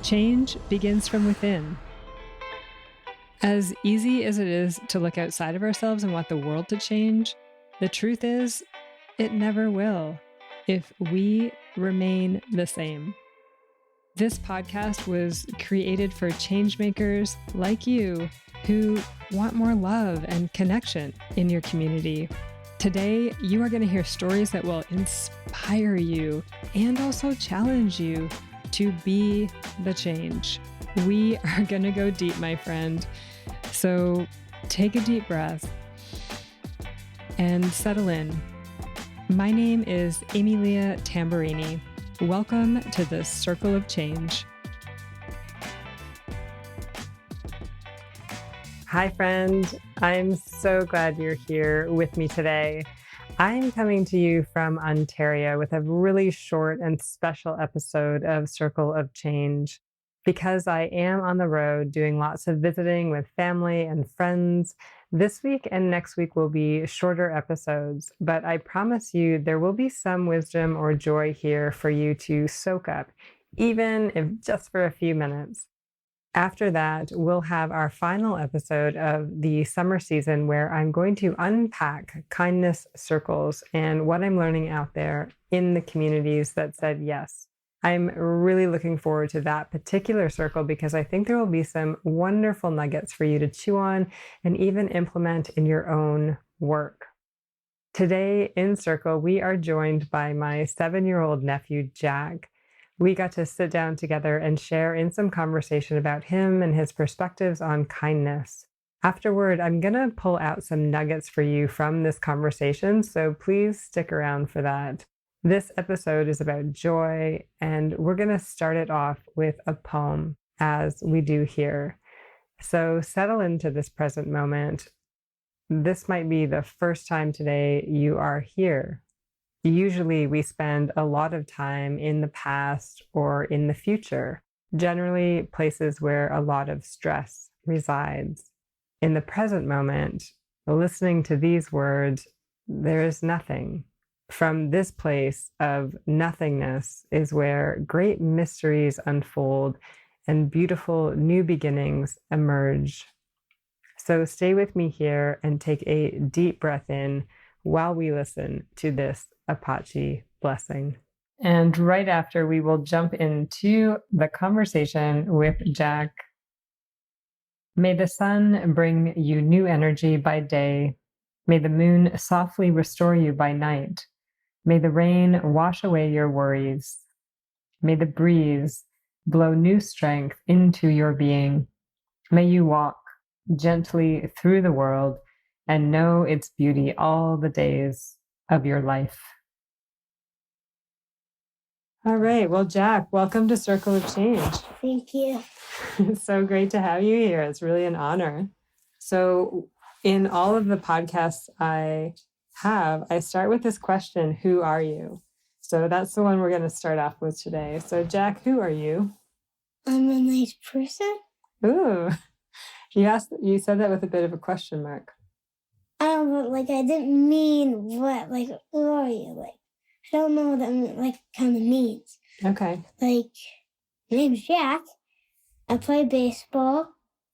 Change begins from within. As easy as it is to look outside of ourselves and want the world to change, the truth is, it never will if we remain the same. This podcast was created for changemakers like you who want more love and connection in your community. Today, you are going to hear stories that will inspire you and also challenge you to be the change. We are going to go deep, my friend. So take a deep breath and settle in. My name is Emilia Tamburini. Welcome to the Circle of Change. Hi, friend. I'm so glad you're here with me today. I'm coming to you from Ontario with a really short and special episode of Circle of Change because I am on the road doing lots of visiting with family and friends. This week and next week will be shorter episodes, but I promise you there will be some wisdom or joy here for you to soak up, even if just for a few minutes. After that, we'll have our final episode of the summer season where I'm going to unpack kindness circles and what I'm learning out there in the communities that said yes. I'm really looking forward to that particular circle because I think there will be some wonderful nuggets for you to chew on and even implement in your own work. Today in Circle, we are joined by my 7-year-old nephew, Jack. We got to sit down together and share in some conversation about him and his perspectives on kindness. Afterward, I'm going to pull out some nuggets for you from this conversation, so please stick around for that. This episode is about joy, and we're going to start it off with a poem, as we do here. So settle into this present moment. This might be the first time today you are here. Usually we spend a lot of time in the past or in the future, generally places where a lot of stress resides. In the present moment, listening to these words, there is nothing. From this place of nothingness is where great mysteries unfold and beautiful new beginnings emerge. So stay with me here and take a deep breath in while we listen to this Apache blessing. And right after, we will jump into the conversation with Jack. May the sun bring you new energy by day. May the moon softly restore you by night. May the rain wash away your worries. May the breeze blow new strength into your being. May you walk gently through the world and know its beauty all the days of your life. All right. Well, Jack, welcome to Circle of Change. Thank you. It's so great to have you here. It's really an honor. So in all of the podcasts I start with this question, who are you? So that's the one we're going to start off with today. So Jack, who are you? I'm a nice person. Ooh, you said that with a bit of a question mark. But I didn't mean what, who are you? I don't know what that kind of means. Okay. My name's Jack. I play baseball,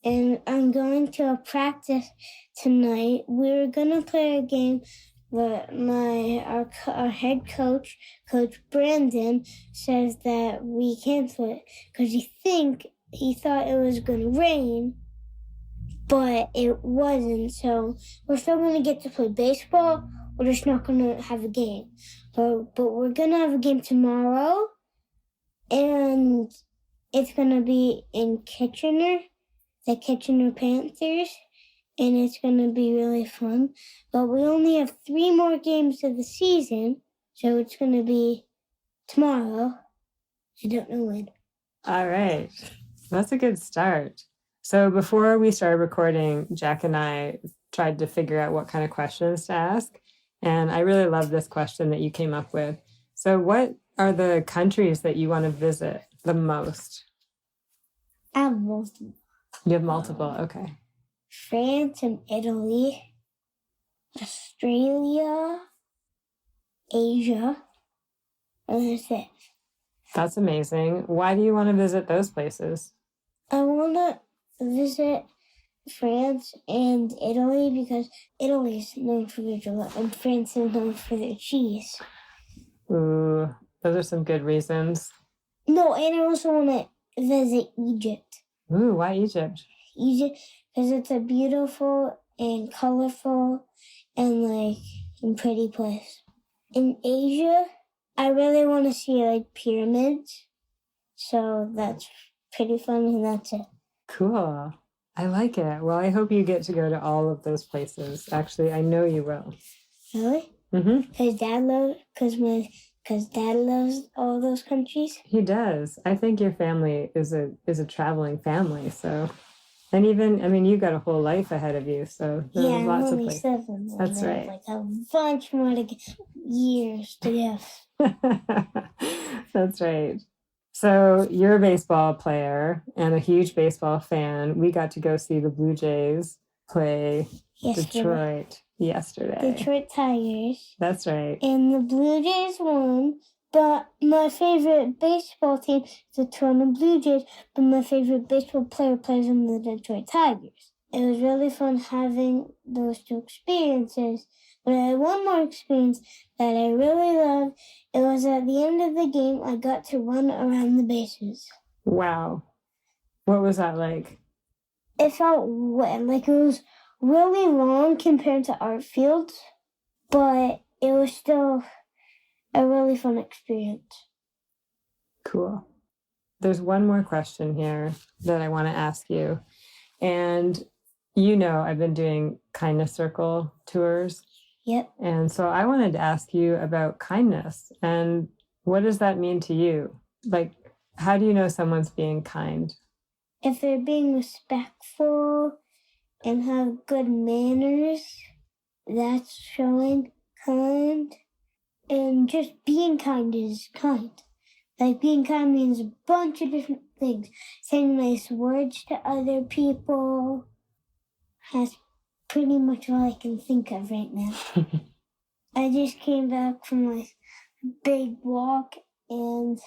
and I'm going to a practice tonight. We're gonna play a game, but our head coach, Coach Brandon, says that we canceled it because he thought it was gonna rain, but it wasn't. So we're still gonna get to play baseball. We're just not gonna have a game, but we're gonna have a game tomorrow, and it's gonna be in Kitchener, the Kitchener Panthers, and it's gonna be really fun. But we only have 3 more games of the season, so it's gonna be tomorrow. I don't know when. All right. That's a good start. So before we started recording, Jack and I tried to figure out what kind of questions to ask. And I really love this question that you came up with. So what are the countries that you want to visit the most? I have multiple. You have multiple, okay. France and Italy, Australia, Asia, and that's it. That's amazing. Why do you want to visit those places? I want to visit France and Italy because Italy is known for their gelato and France is known for their cheese. Ooh, those are some good reasons. No, and I also want to visit Egypt. Ooh, why Egypt? Egypt because it's a beautiful and colorful and pretty place. In Asia, I really want to see pyramids. So that's pretty fun, and that's it. Cool. I like it. Well, I hope you get to go to all of those places. Actually, I know you will. Really? Mm-hmm. Because Dad loves all those countries. He does. I think your family is a traveling family. So, and even, I mean, you've got a whole life ahead of you. So there's lots of places. 7. That's right. Like a bunch more years to go. That's right. So you're a baseball player and a huge baseball fan. We got to go see the Blue Jays play Detroit yesterday. Detroit Tigers. That's right. And the Blue Jays won. But my favorite baseball team is the Toronto Blue Jays. But my favorite baseball player plays on the Detroit Tigers. It was really fun having those two experiences. But I had one more experience that I really loved. It was at the end of the game, I got to run around the bases. Wow. What was that like? It felt like it was really long compared to art fields, but it was still a really fun experience. Cool. There's one more question here that I want to ask you. And you know, I've been doing kindness circle tours. Yep. And so I wanted to ask you about kindness and what does that mean to you? Like, how do you know someone's being kind? If they're being respectful and have good manners, that's showing kind. And just being kind is kind. Like, being kind means a bunch of different things. Saying nice words to other people. That's pretty much all I can think of right now. I just came back from a big walk and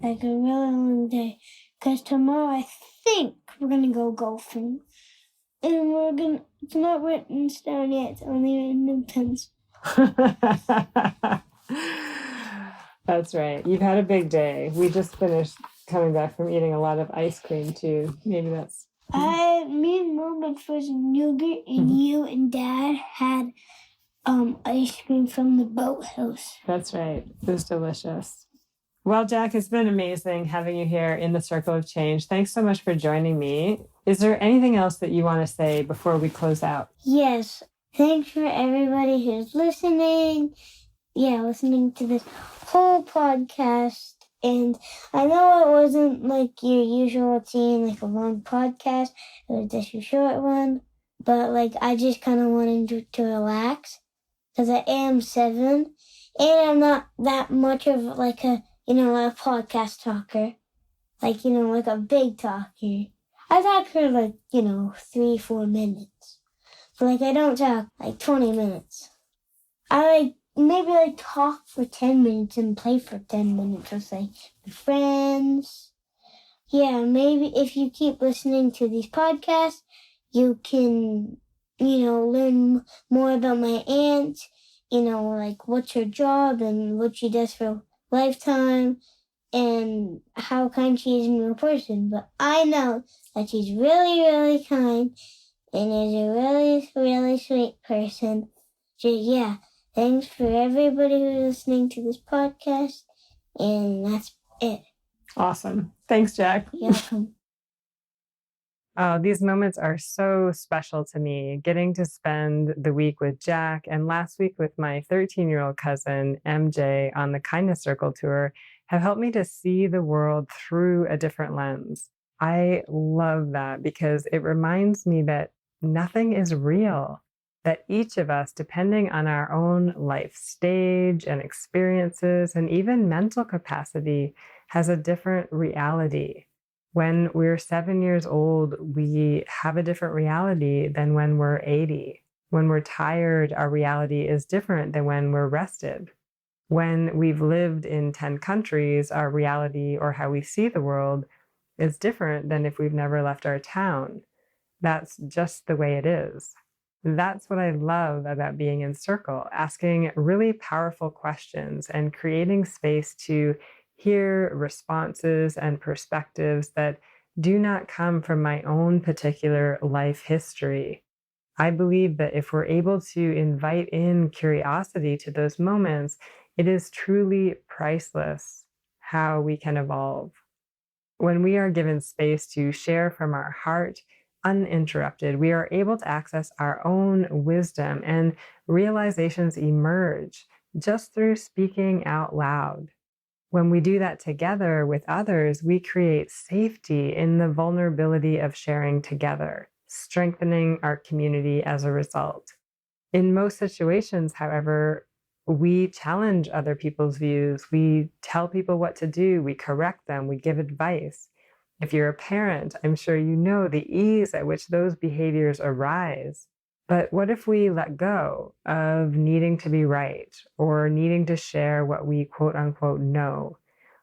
a really long day. Because tomorrow I think we're going to go golfing. And it's not written down yet, it's only written in pencil. That's right. You've had a big day. We just finished coming back from eating a lot of ice cream too. Maybe that's... Me and Mom went for some yogurt, and you and Dad had ice cream from the boathouse. That's right. It was delicious. Well, Jack, it's been amazing having you here in the Circle of Change. Thanks so much for joining me. Is there anything else that you want to say before we close out? Yes. Thanks for everybody who's listening. Listening to this whole podcast. And I know it wasn't like your usual routine, like a long podcast. It was just a short one. But I just kind of wanted to relax. Because I am 7. And I'm not that much of a podcast talker. Like a big talker. I talk for 3-4 minutes. But I don't talk 20 minutes. I maybe talk for 10 minutes and play for 10 minutes with my friends. Yeah, maybe if you keep listening to these podcasts, you can, learn more about my aunt, what's her job and what she does for a lifetime and how kind she is in real person. But I know that she's really, really kind and is a really, really sweet person. So, thanks for everybody who's listening to this podcast, and that's it. Awesome. Thanks, Jack. You're welcome. Oh, these moments are so special to me. Getting to spend the week with Jack and last week with my 13-year-old cousin, MJ, on the Kindness Circle tour have helped me to see the world through a different lens. I love that because it reminds me that nothing is real, that each of us, depending on our own life stage and experiences and even mental capacity, has a different reality. When we're 7 years old, we have a different reality than when we're 80. When we're tired, our reality is different than when we're rested. When we've lived in 10 countries, our reality or how we see the world is different than if we've never left our town. That's just the way it is. That's what I love about being in Circle, asking really powerful questions and creating space to hear responses and perspectives that do not come from my own particular life history. I believe that if we're able to invite in curiosity to those moments, it is truly priceless how we can evolve. When we are given space to share from our heart, uninterrupted, we are able to access our own wisdom, and realizations emerge just through speaking out loud. When we do that together with others, we create safety in the vulnerability of sharing together, strengthening our community as a result. In most situations, however, we challenge other people's views. We tell people what to do. We correct them. We give advice. If you're a parent, I'm sure you know the ease at which those behaviors arise. But what if we let go of needing to be right or needing to share what we quote unquote know,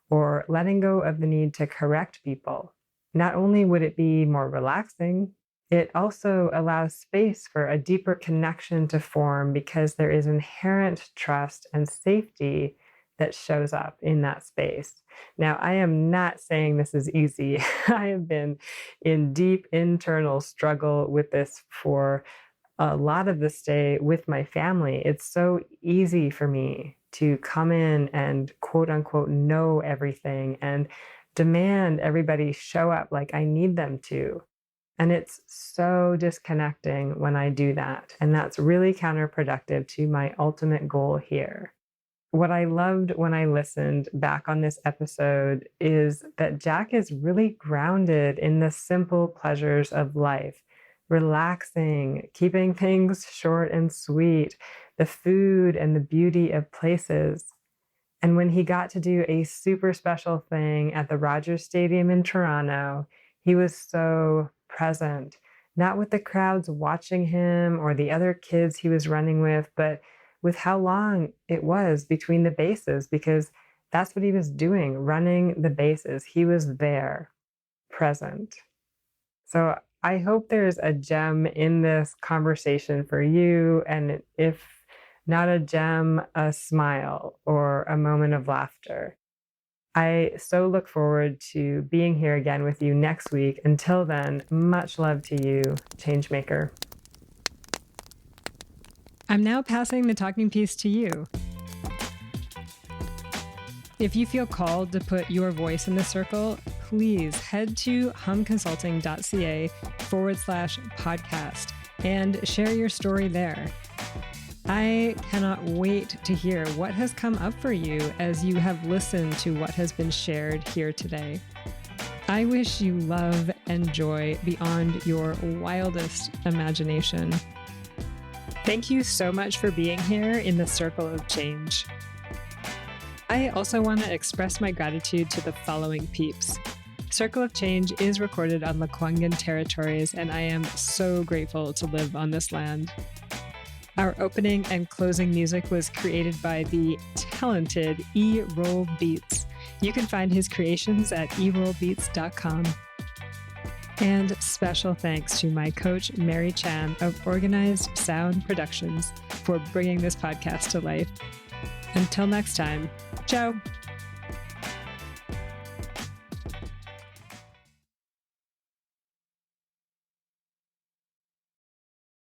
or letting go of the need to correct people? Not only would it be more relaxing, it also allows space for a deeper connection to form because there is inherent trust and safety that shows up in that space. Now, I am not saying this is easy. I have been in deep internal struggle with this for a lot of this day with my family. It's so easy for me to come in and quote unquote know everything and demand everybody show up like I need them to. And it's so disconnecting when I do that. And that's really counterproductive to my ultimate goal here. What I loved when I listened back on this episode is that Jack is really grounded in the simple pleasures of life, relaxing, keeping things short and sweet, the food and the beauty of places. And when he got to do a super special thing at the Rogers Stadium in Toronto, he was so present, not with the crowds watching him or the other kids he was running with, but with how long it was between the bases, because that's what he was doing, running the bases. He was there, present. So I hope there's a gem in this conversation for you. And if not a gem, a smile or a moment of laughter. I so look forward to being here again with you next week. Until then, much love to you, Changemaker. I'm now passing the talking piece to you. If you feel called to put your voice in the circle, please head to humconsulting.ca/podcast and share your story there. I cannot wait to hear what has come up for you as you have listened to what has been shared here today. I wish you love and joy beyond your wildest imagination. Thank you so much for being here in the Circle of Change. I also want to express my gratitude to the following peeps. Circle of Change is recorded on the ʷəŋən territories, and I am so grateful to live on this land. Our opening and closing music was created by the talented E-Roll Beats. You can find his creations at erollbeats.com. And special thanks to my coach, Mary Chan of Organized Sound Productions, for bringing this podcast to life. Until next time, ciao.